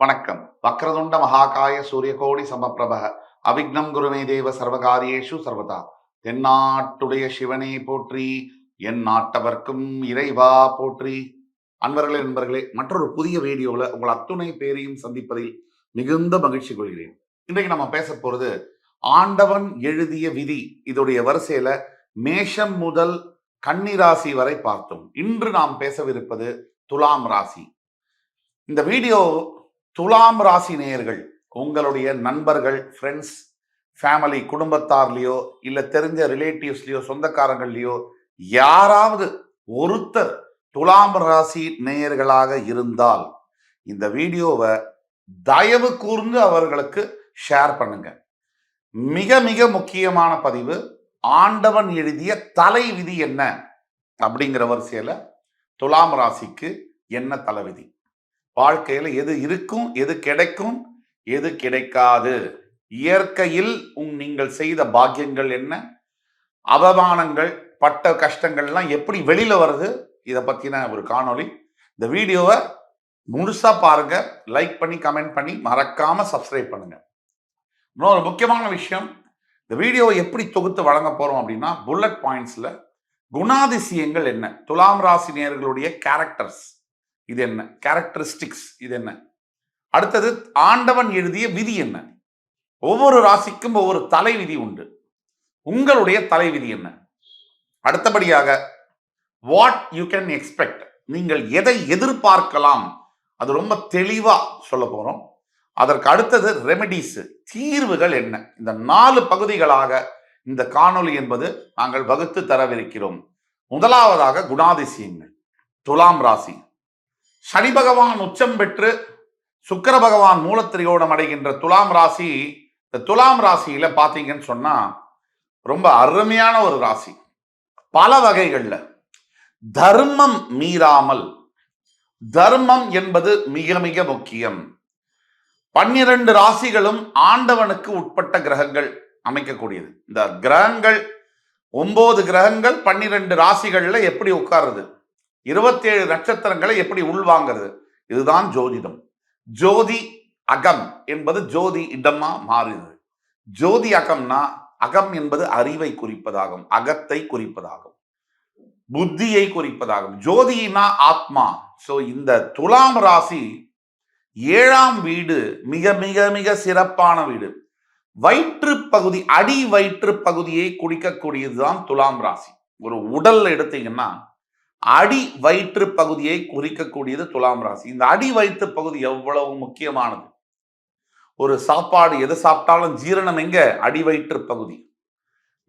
வணக்கம். வக்ரதுண்ட மகாகாய சூரியகோடி சமப்பிரப அவிக்னம் குருமே தேவ சர்வகாரியேஷு சர்வதா. தென்னாட்டுடைய சிவனே போற்றி, என் நாட்டவர்க்கும் இறைவா போற்றி. அன்பர்களே நண்பர்களே, மற்றொரு புதிய வீடியோவில் உங்கள் அத்துணை பேரையும் சந்திப்பதில் மிகுந்த மகிழ்ச்சி கொள்கிறேன். இன்றைக்கு நம்ம பேச போறது ஆண்டவன் எழுதிய விதி. இதோடைய வரிசையில மேஷம் முதல் கன்னி ராசி வரை பார்த்தோம். இன்று நாம் பேசவிருப்பது துலாம் ராசி. இந்த வீடியோ துலாம் ராசி நேயர்கள், உங்களுடைய நண்பர்கள், ஃப்ரெண்ட்ஸ், ஃபேமிலி, குடும்பத்தார்லையோ இல்ல தெரிஞ்ச ரிலேட்டிவ்ஸ்லயோ சொந்தக்காரங்கள்லையோ யாராவது ஒருத்தர் துலாம் ராசி நேயர்களாக இருந்தால் இந்த வீடியோவை தயவு கூர்ந்து அவர்களுக்கு ஷேர் பண்ணுங்க. மிக மிக முக்கியமான பதிவு, ஆண்டவன் எழுதிய தலை விதி என்ன அப்படிங்கிற வரிசையில துலாம் ராசிக்கு என்ன தலைவிதி, வாழ்க்கையில எது இருக்கும், எது கிடைக்கும், எது கிடைக்காது, இயற்கையில் நீங்கள் செய்த பாக்கியங்கள் என்ன, அவமானங்கள், பட்ட கஷ்டங்கள்லாம் எப்படி வெளியில வருது, இதை பத்தின ஒரு காணொளி. இந்த வீடியோவை முழுசா பாருங்க, லைக் பண்ணி கமெண்ட் பண்ணி மறக்காம சப்ஸ்கிரைப் பண்ணுங்க. இன்னொரு முக்கியமான விஷயம், இந்த வீடியோவை எப்படி தொகுத்து வழங்க போறோம் அப்படின்னா, புல்லட் பாயிண்ட்ஸ்ல குணாதிசயங்கள் என்ன, துலாம் ராசி நேயர்களுடைய கேரக்டர்ஸ் இது என்ன, கேரக்டரிஸ்டிக்ஸ் இது என்ன, அடுத்தது ஆண்டவன் எழுதிய விதி என்ன. ஒவ்வொரு ராசிக்கும் ஒவ்வொரு தலை விதி உண்டு. உங்களுடைய தலை விதி என்ன, அடுத்தபடியாக வாட் யூ கேன் எக்ஸ்பெக்ட், நீங்கள் எதை எதிர்பார்க்கலாம், அது ரொம்ப தெளிவா சொல்ல போறோம். அதற்கு அடுத்தது ரெமெடிஸ், தீர்வுகள் என்ன. இந்த 4 பகுதிகளாக இந்த காணொளி என்பது நாங்கள் வகுத்து தரவிருக்கிறோம். முதலாவதாக குணாதிசயங்கள். துலாம் ராசி, சனி பகவான் உச்சம் பெற்று சுக்கிர பகவான் மூலத்திரியோடம் அடைகின்ற துலாம் ராசி. இந்த துலாம் ராசியில பாத்தீங்கன்னு சொன்னா ரொம்ப அருமையான ஒரு ராசி. பல வகைகள்ல தர்மம் மீறாமல், தர்மம் என்பது மிக மிக முக்கியம். 12 ராசிகளும் ஆண்டவனுக்கு உட்பட்ட கிரகங்கள் அமைக்கக்கூடியது. இந்த கிரகங்கள் 9 கிரகங்கள் 12 ராசிகள்ல எப்படி உட்காருது, 27 நட்சத்திரங்களை எப்படி உள்வாங்கிறது, இதுதான் ஜோதிடம். ஜோதி அகம் என்பது ஜோதி இடமா மாறுது. ஜோதி அகம்னா, அகம் என்பது அறிவை குறிப்பதாகும், அகத்தை குறிப்பதாகும், புத்தியை குறிப்பதாகும். ஜோதினா ஆத்மா. சோ இந்த துலாம் ராசி 7ஆம் வீடு மிக மிக மிக சிறப்பான வீடு. வயிற்று பகுதி, அடி வயிற்று பகுதியை குறிக்கக்கூடியதுதான் துலாம் ராசி. ஒரு உடல் எடுத்தீங்கன்னா அடி வயிற்று பகுதியை குறிக்கக்கூடியது துலாம் ராசி. இந்த அடி வயிற்று பகுதி எவ்வளவு முக்கியமானது. ஒரு சாப்பாடு எது சாப்பிட்டாலும் ஜீரணம் எங்க, அடி வயிற்று பகுதி.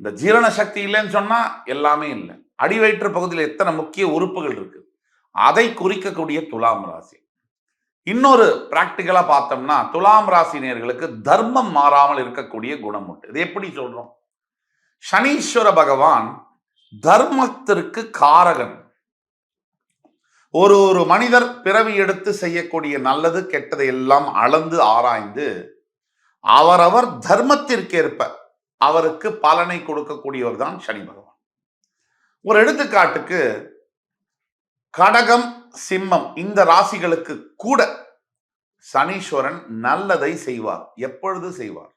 இந்த ஜீரண சக்தி இல்லைன்னு சொன்னா எல்லாமே இல்லை. அடி வயிற்று பகுதியில் எத்தனை முக்கிய உறுப்புகள் இருக்கு, அதை குறிக்கக்கூடிய துலாம் ராசி. இன்னொரு பிராக்டிக்கலா பார்த்தோம்னா, துலாம் ராசினியர்களுக்கு தர்மம் மாறாமல் இருக்கக்கூடிய குணம் உண்டு. இது எப்படி சொல்றோம், சனீஸ்வர பகவான் தர்மத்திற்கு காரகன். ஒரு மனிதர் பிறவி எடுத்து செய்யக்கூடிய நல்லது கெட்டதை எல்லாம் அளந்து ஆராய்ந்து அவரவர் தர்மத்திற்கேற்ப அவருக்கு பலனை கொடுக்கக்கூடியவர் தான் சனி பகவான். ஒரு எடுத்துக்காட்டுக்கு கடகம், சிம்மம் இந்த ராசிகளுக்கு கூட சனீஸ்வரன் நல்லதை செய்வார். எப்பொழுது செய்வார்,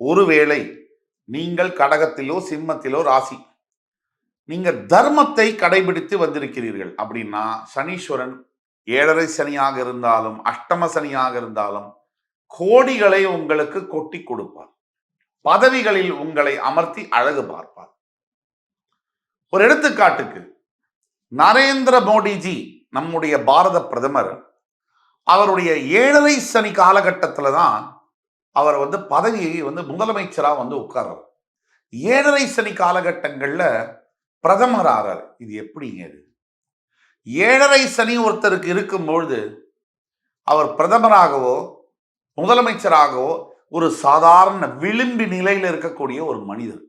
ஒருவேளை நீங்கள் கடகத்திலோ சிம்மத்திலோ ராசி, நீங்க தர்மத்தை கடைபிடித்து வந்திருக்கிறீர்கள் அப்படின்னா சனீஸ்வரன் 7.5 சனியாக இருந்தாலும் அஷ்டம சனியாக இருந்தாலும் கோடிகளை உங்களுக்கு கொட்டி கொடுப்பார். பதவிகளில் உங்களை அமர்த்தி அழகு பார்ப்பார். ஒரு எடுத்துக்காட்டுக்கு நரேந்திர மோடிஜி, நம்முடைய பாரத பிரதமர், அவருடைய 7.5 சனி காலகட்டத்தில் தான் அவர் பதவியை முதலமைச்சரா உட்கார்றார். 7.5 சனி காலகட்டங்கள்ல பிரதமர் ஆறார். இது எப்படிங்க, இது 7.5 சனி ஒருத்தருக்கு இருக்கும்பொழுது அவர் பிரதமராகவோ முதலமைச்சராகவோ ஒரு சாதாரண விளிம்பி நிலையில் இருக்கக்கூடிய ஒரு மனிதர்.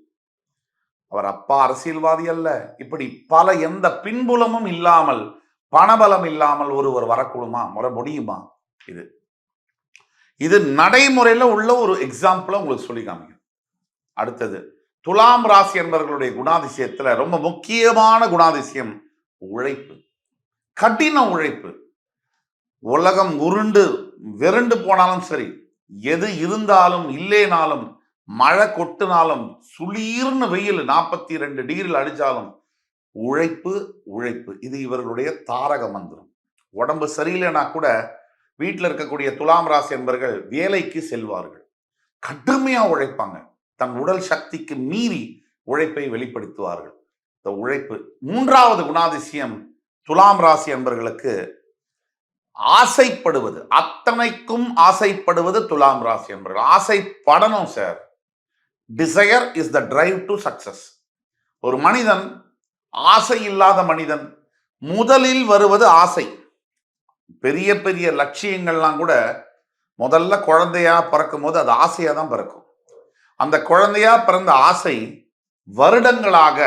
அவர் அப்பா அரசியல்வாதி அல்ல. இப்படி பல எந்த பின்புலமும் இல்லாமல், பணபலம் இல்லாமல் ஒருவர் வரக்கூடுமா, முடியுமா? இது நடைமுறையில உள்ள ஒரு எக்ஸாம்பிள உங்களுக்கு சொல்லி காமிக்க. அடுத்தது துலாம் ராசி என்பவர்களுடைய குணாதிசயத்துல ரொம்ப முக்கியமான குணாதிசயம் உழைப்பு, கடின உழைப்பு. உலகம் உருண்டு வெருண்டு போனாலும் சரி, எது இருந்தாலும் இல்லேனாலும், மழை கொட்டுனாலும், சுளீர்னு வெயில் 42 டிகிரியில் அடிச்சாலும் உழைப்பு உழைப்பு இது இவர்களுடைய தாரக மந்திரம். உடம்பு சரியில்லைனா கூட வீட்டில் இருக்கக்கூடிய துலாம் ராசி என்பர்கள் வேலைக்கு செல்வார்கள், கடுமையா உழைப்பாங்க, தன் உடல் சக்திக்கு மீறி உழைப்பை வெளிப்படுத்துவார்கள். இந்த உழைப்பு. மூன்றாவது குணாதிசயம் துலாம் ராசி என்பர்களுக்கு ஆசைப்படுவது, அத்தனைக்கும் ஆசைப்படுவது துலாம் ராசி என்பர்கள். ஆசைப்படணும் sir. Desire is the drive to success. ஒரு மனிதன் ஆசை இல்லாத மனிதன். முதலில் வருவது ஆசை. பெரிய பெரிய லட்சியங்கள்லாம் கூட முதல்ல குழந்தையா பிறக்கும் போது அது ஆசையா தான் பிறக்கும். அந்த குழந்தையா பிறந்த ஆசை வருடங்களாக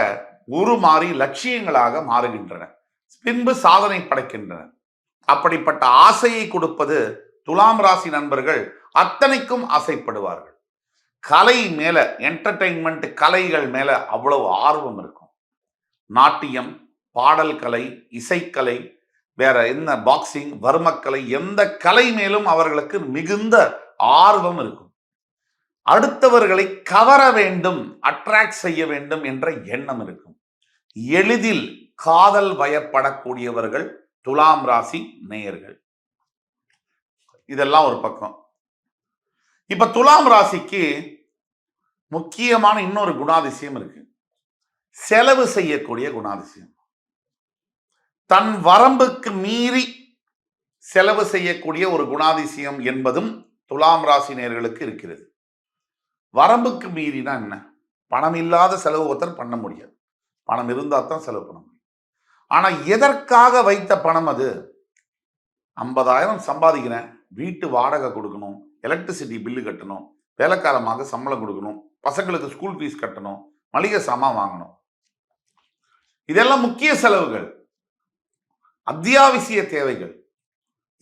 உருமாறி லட்சியங்களாக மாறுகின்றன, பின்பு சாதனை படைக்கின்றன. அப்படிப்பட்ட ஆசையை கொடுப்பது துலாம் ராசி நண்பர்கள். அத்தனைக்கும் ஆசைப்படுவார்கள். கலை மேல, என்டர்டெயின்மெண்ட் கலைகள் மேல அவ்வளவு ஆர்வம் இருக்கும். நாட்டியம், பாடல் கலை, இசைக்கலை, வேற என்ன, பாக்ஸிங், வர்மக்கலை, எந்த கலை மேலும் அவர்களுக்கு மிகுந்த ஆர்வம் இருக்கும். அடுத்தவர்களை கவர வேண்டும், அட்ராக்ட் செய்ய வேண்டும் என்ற எண்ணம் இருக்கும். எளிதில் காதல் வயப்படக்கூடியவர்கள் துலாம் ராசி நேயர்கள். இதெல்லாம் ஒரு பக்கம். இப்ப துலாம் ராசிக்கு முக்கியமான இன்னொரு குணாதிசயம் இருக்கு. செலவு செய்யக்கூடிய குணாதிசயம். தன் வரம்புக்கு மீறி செலவு செய்யக்கூடிய ஒரு குணாதிசயம் என்பதும் துலாம் ராசி நேயர்களுக்கு இருக்கிறது. வரம்புக்கு மீறினா என்ன? பணம் இல்லாத செலவு ஒருத்தர் பண்ண முடியாது. பணம் இருந்தால் தான் செலவு பண்ண முடியும். ஆனா எதற்காக வைத்த பணம் அது? 50,000 சம்பாதிக்கிறேன், வீட்டு வாடகை கொடுக்கணும், எலக்ட்ரிசிட்டி பில்லு கட்டணும், வேலைக்காரமாக சம்பளம் கொடுக்கணும், பசங்களுக்கு ஸ்கூல் ஃபீஸ் கட்டணும், மளிகை சாமான் வாங்கணும். இதெல்லாம் முக்கிய செலவுகள், அத்தியாவசிய தேவைகள்.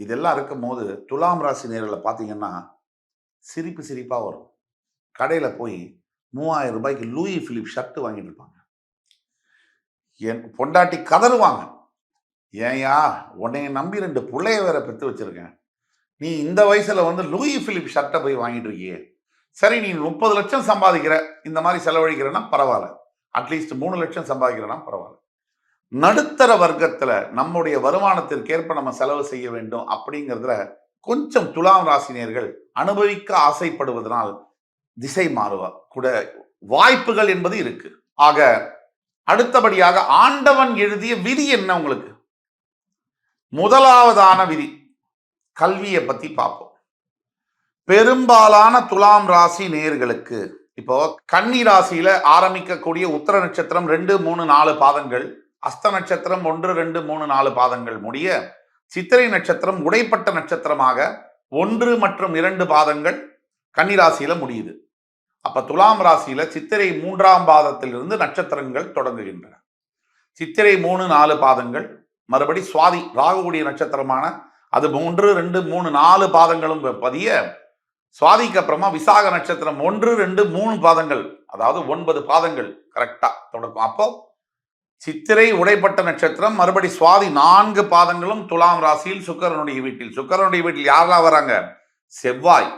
இதெல்லாம் இருக்கும் போது துலாம் ராசி நேர்களை பார்த்தீங்கன்னா சிரிப்பு சிரிப்பா வரும். கடையில போய் 3000 ரூபாய்க்கு லூயி பிலிப் ஷர்ட் வாங்கிட்டு இருப்பாங்க. என் பொண்டாட்டி கதறுவாங்க, ஏயா உன்னைய நம்பி 2 பிள்ளைய வேற பெற்று வச்சிருக்கேன், நீ இந்த வயசுல லூயி பிலிப் ஷர்ட்டை போய் வாங்கிட்டு இருக்கியே. சரி, நீ 30 லட்சம் சம்பாதிக்கிற, இந்த மாதிரி செலவழிக்கிறன்னா பரவாயில்ல, அட்லீஸ்ட் 3 லட்சம் சம்பாதிக்கிறனா பரவாயில்ல. நடுத்தர வர்க்கத்துல நம்முடைய வருமானத்திற்கேற்ப நம்ம செலவு செய்ய வேண்டும் அப்படிங்கிறதுல கொஞ்சம் துலாம் ராசினியர்கள் அனுபவிக்க ஆசைப்படுவதனால் திசை மாறுவா கூட வாய்ப்புகள் என்பது இருக்கு. ஆக அடுத்தபடியாக ஆண்டவன் எழுதிய விதி என்ன உங்களுக்கு? முதலாவதான விதி கல்வியை பத்தி பார்ப்போம். பெரும்பாலான துலாம் ராசி நேயர்களுக்கு இப்போ கன்னி ராசியில ஆரம்பிக்கக்கூடிய உத்தர நட்சத்திரம் 2, 3, 4 பாதங்கள், அஸ்த நட்சத்திரம் 1, 2, 3, 4 பாதங்கள் முடிய சித்திரை நட்சத்திரம் உடைப்பட்ட நட்சத்திரமாக 1 மற்றும் 2 பாதங்கள் கன்னி ராசியில முடியுது. அப்ப துலாம் ராசியில சித்திரை 3ஆம் பாதத்திலிருந்து நட்சத்திரங்கள் தொடங்குகின்றன. சித்திரை 3, 4 பாதங்கள், மறுபடி சுவாதி ராகுவுடைய நட்சத்திரமான அது 3, 2, 3, 4 பாதங்களும் பதிய, சுவாதிக்கு அப்புறமா விசாக நட்சத்திரம் 1, 2, 3 பாதங்கள், அதாவது 9 பாதங்கள் கரெக்டா தொடக்கும். அப்போ சித்திரை உடைப்பட்ட நட்சத்திரம், மறுபடி சுவாதி 4 பாதங்களும் துலாம் ராசியில் சுக்கிரனுடைய வீட்டில். சுக்கிரனுடைய வீட்டில் யாரெல்லாம் வராங்க? செவ்வாய்,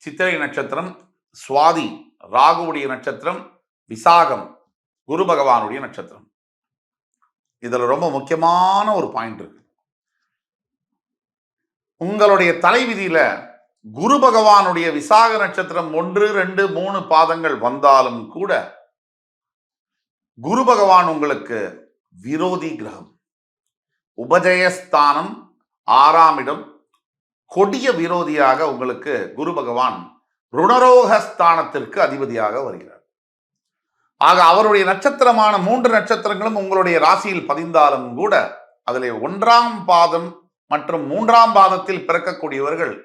சித்திரை நட்சத்திரம், சுவாதி ராகுவுடைய நட்சத்திரம், விசாகம் குரு பகவானுடைய நட்சத்திரம். இதுல ரொம்ப முக்கியமான ஒரு பாயிண்ட் இருக்கு. உங்களுடைய தலைவிதியில குரு பகவானுடைய விசாக நட்சத்திரம் 1, 2, 3 பாதங்கள் வந்தாலும் கூட குரு பகவான் உங்களுக்கு விரோதி கிரகம். உபஜயஸ்தானம் 6ஆம் இடம், கொடிய விரோதியாக உங்களுக்கு குரு பகவான் ருணரோகஸ்தானத்திற்கு அதிபதியாக வருகிறார். ஆக அவருடைய நட்சத்திரமான 3 நட்சத்திரங்களும் உங்களுடைய ராசியில் பதிந்தாலும் கூட அதில் 1ஆம் பாதம் மற்றும் 3ஆம் பாதத்தில் பிறக்கக்கூடியவர்கள்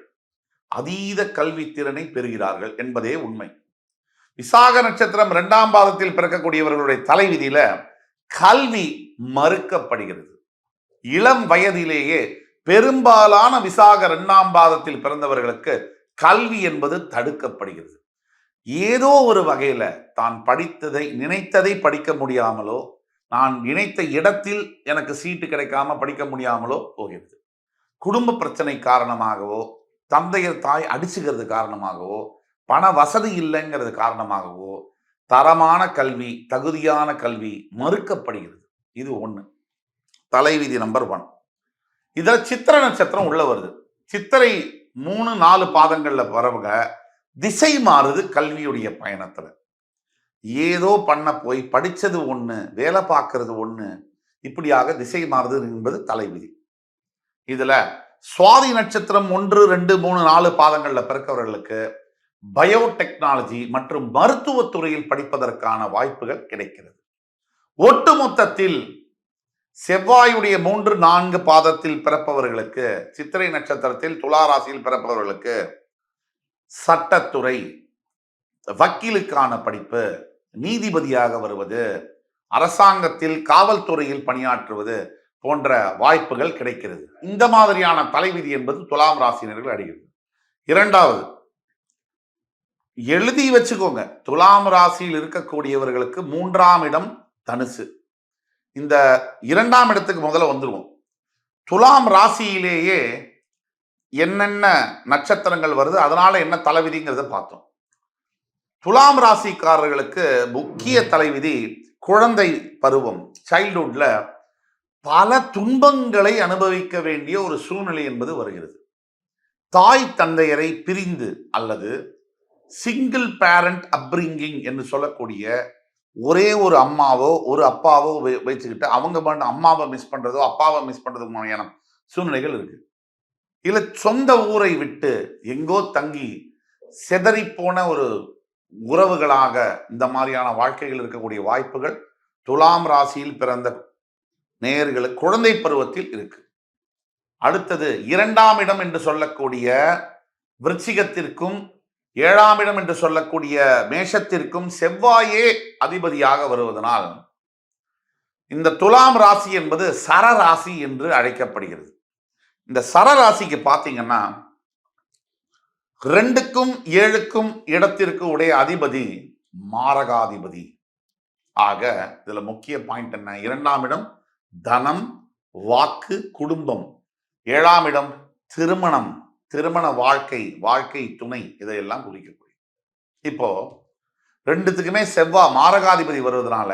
அதீத கல்வி திறனை பெறுகிறார்கள் என்பதே உண்மை. விசாக நட்சத்திரம் 2ஆம் பாதத்தில் பிறக்கக்கூடியவர்களுடைய தலைவிதியில கல்வி மறுக்கப்படுகிறது. இளம் வயதிலேயே பெரும்பாலான விசாக 2ஆம் பாதத்தில் பிறந்தவர்களுக்கு கல்வி என்பது தடுக்கப்படுகிறது. ஏதோ ஒரு வகையில தான் படித்ததை நினைத்ததை படிக்க முடியாமலோ, நான் நினைத்த இடத்தில் எனக்கு சீட்டு கிடைக்காம படிக்க முடியாமலோ போகிறது. குடும்ப பிரச்சனை காரணமாகவோ, தந்தையர் தாய் அடிச்சுக்கிறது காரணமாகவோ, பண வசதி இல்லைங்கிறது காரணமாகவோ தரமான கல்வி, தகுதியான கல்வி மறுக்கப்படுகிறது. இது ஒண்ணு. தலைவிதி நம்பர் 1. இதுல சித்திரை நட்சத்திரம் உள்ள வருது. சித்திரை 3, 4 பாதங்கள்ல வரவங்க திசை மாறுது கல்வியுடைய பயணத்துல. ஏதோ பண்ண போய் படிச்சது ஒண்ணு, வேலை பார்க்கறது ஒண்ணு, இப்படியாக திசை மாறுது என்பது தலைவிதி. இதுல சுவாதி நட்சத்திரம் 1, 2, 3, 4 பாதங்கள்ல பிறக்கவர்களுக்கு பயோடெக்னாலஜி மற்றும் மருத்துவத்துறையில் படிப்பதற்கான வாய்ப்புகள் கிடைக்கிறது. ஒட்டுமொத்தத்தில் செவ்வாயுடைய 3, 4 பாதத்தில் பிறப்பவர்களுக்கு, சித்திரை நட்சத்திரத்தில் துலா ராசியில் பிறப்பவர்களுக்கு சட்டத்துறை, வக்கீலுக்கான படிப்பு, நீதிபதியாக வருவது, அரசாங்கத்தில் காவல்துறையில் பணியாற்றுவது போன்ற வாய்ப்புகள் கிடைக்கிறது. இந்த மாதிரியான தலைவிதி என்பது துலாம் ராசினர்கள் அடைகிறது. இரண்டாவது, எழுதி வச்சுக்கோங்க, துலாம் ராசியில் இருக்கக்கூடியவர்களுக்கு 3ஆம் இடம் தனுசு. இந்த 2ஆம் இடத்துக்கு முதல்ல வந்துருவோம். துலாம் ராசியிலேயே என்னென்ன நட்சத்திரங்கள் வருது, அதனால என்ன தலைவிதிங்கிறத பார்த்தோம். துலாம் ராசிக்காரர்களுக்கு முக்கிய தலைவிதி குழந்தை பருவம், சைல்ட்ஹுட்ல பல துன்பங்களை அனுபவிக்க வேண்டிய ஒரு சூழ்நிலை என்பது வருகிறது. தாய் தந்தையரை பிரிந்து அல்லது சிங்கிள் பேரண்ட் அப்ரிங்கிங் என்று சொல்லக்கூடிய ஒரே ஒரு அம்மாவோ ஒரு அப்பாவோ வச்சுக்கிட்டு அவங்க மட்டும் அம்மாவை மிஸ் பண்றதோ அப்பாவை மிஸ் பண்றது மாதிரியான சூழ்நிலைகள் இருக்கு. இல்ல சொந்த ஊரை விட்டு எங்கோ தங்கி செதறி போன ஒரு உறவுகளாக இந்த மாதிரியான வாழ்க்கைகள் இருக்கக்கூடிய வாய்ப்புகள் துலாம் ராசியில் பிறந்த நேயர்களுக்கு குழந்தை பருவத்தில் இருக்கு. அடுத்தது 2ஆம் இடம் என்று சொல்லக்கூடிய விருச்சிகத்திற்கும் 7ஆம் இடம் என்று சொல்லக்கூடிய மேஷத்திற்கும் செவ்வாயே அதிபதியாக வருவதனால் இந்த துலாம் ராசி என்பது சரராசி என்று அழைக்கப்படுகிறது. இந்த சரராசிக்கு பார்த்தீங்கன்னா 2க்கும் 7க்கும் இடத்திற்கு உடைய அதிபதி மாரகாதிபதி. ஆக இதுல முக்கிய பாயிண்ட் என்ன? 2ஆம் இடம் தனம், வாக்கு, குடும்பம். 7ஆம் இடம் திருமணம், திருமண வாழ்க்கை, வாழ்க்கை துணை, இதையெல்லாம் குறிக்கக்கூடிய. இப்போ 2த்துக்குமே செவ்வாய் மாரகாதிபதி வருவதனால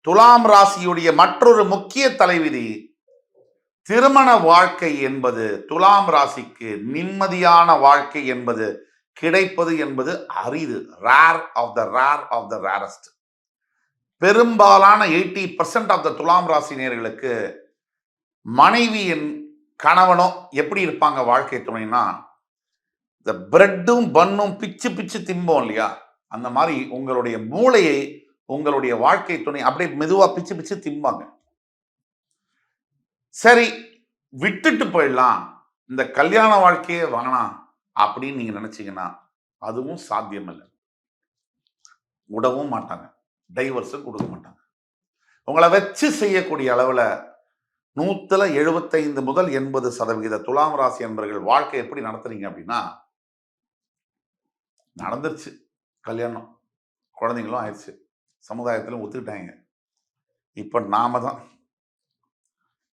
துலாம் ராசியுடைய மற்றொரு முக்கிய தலைவிதி திருமண வாழ்க்கை என்பது துலாம் ராசிக்கு நிம்மதியான வாழ்க்கை என்பது கிடைப்பது என்பது அரிது. Rare of the rarest. பெரும்பாலான 80% ஆஃப் த துலாம் ராசினியர்களுக்கு மனைவியின் கணவனோ எப்படி இருப்பாங்க வாழ்க்கை துணைனா, இந்த பிரெட்டும் பன்னும் பிச்சு பிச்சு திம்போம் இல்லையா, அந்த மாதிரி உங்களுடைய மூளையை உங்களுடைய வாழ்க்கை துணை அப்படியே மெதுவா பிச்சு பிச்சு திம்பாங்க. சரி விட்டுட்டு போயிடலாம், இந்த கல்யாண வாழ்க்கையே வேணாம் அப்படின்னு நீங்க நினைச்சீங்கன்னா அதுவும் சாத்தியம் இல்லை. விடவும் மாட்டாங்க, டைவர்ஸும் கொடுக்க மாட்டாங்க. உங்களை வச்சு செய்யக்கூடிய அளவில் 175 முதல் 80% துலாம் ராசி என்பவர்கள் வாழ்க்கை எப்படி நடத்துறீங்க அப்படின்னா, நடந்துருச்சு கல்யாணம், குழந்தைங்களும் ஆயிடுச்சு, சமுதாயத்திலும் ஒத்துக்கிட்டாங்க. இப்ப நாம தான்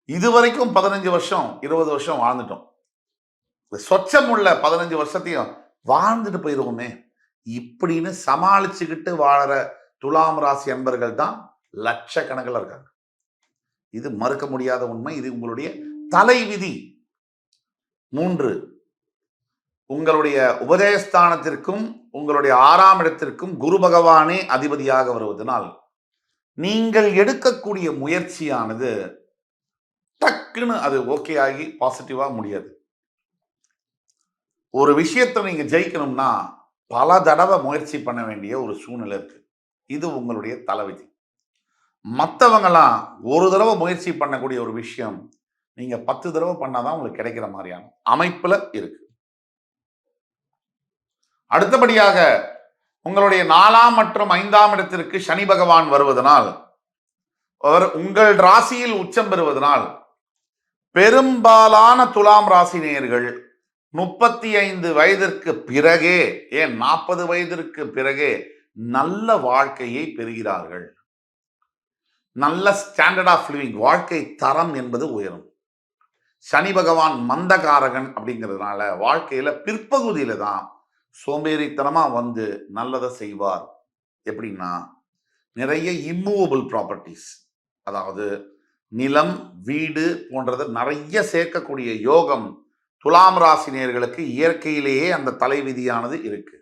இதுவரைக்கும் 15 வருஷம் 20 வருஷம் வாழ்ந்துட்டோம். சொச்சம் உள்ள 15 வருஷத்தையும் வாழ்ந்துட்டு போயிருவோமே இப்படின்னு சமாளிச்சுக்கிட்டு வாழற துலாம் ராசி அன்பர்கள் தான் லட்சக்கணக்கில் இருக்காங்க. இது மறுக்க முடியாத உண்மை. இது உங்களுடைய தலைவிதி. 3, உங்களுடைய உபதேசஸ்தானத்திற்கும் உங்களுடைய 6ஆம் இடத்திற்கும் குரு பகவானே அதிபதியாக வருவதனால் நீங்கள் எடுக்கக்கூடிய முயற்சியானது டக்குன்னு அது ஓகே ஆகி பாசிட்டிவா முடியாது. ஒரு விஷயத்தை நீங்க ஜெயிக்கணும்னா பல தடவை முயற்சி பண்ண வேண்டிய ஒரு சூழ்நிலை இருக்கு. இது உங்களுடைய தலைவிதி. மற்றவங்களாம் ஒரு தடவை முயற்சி பண்ணக்கூடிய ஒரு விஷயம் நீங்க 10 தடவை பண்ணாதான் உங்களுக்கு கிடைக்கிற மாதிரியான அமைப்புல இருக்கு. அடுத்தபடியாக உங்களுடைய 4ஆம் மற்றும் 5ஆம் இடத்திற்கு சனி பகவான் வருவதனால், அவர் உங்கள் ராசியில் உச்சம் பெறுவதனால் பெரும்பாலான துலாம் ராசி நேயர்கள் 35 வயதிற்கு பிறகே, ஏன் 40 வயதிற்கு பிறகே நல்ல வாழ்க்கையை பெறுகிறார்கள். நல்ல ஸ்டாண்டர்ட் ஆஃப் லிவிங், வாழ்க்கை தரம் என்பது உயரும். சனி பகவான் மந்தகாரகன் அப்படிங்கிறதுனால வாழ்க்கையில பிற்பகுதியில தான் சோம்பேறித்தனமா வந்து நல்லதை செய்வார். எப்படின்னா, நிறைய இம்மூவபிள் ப்ராப்பர்ட்டிஸ், அதாவது நிலம், வீடு போன்றதை நிறைய சேர்க்கக்கூடிய யோகம் துலாம் ராசி நேயர்களுக்கு இயற்கையிலேயே அந்த தலைவிதியானது இருக்கு.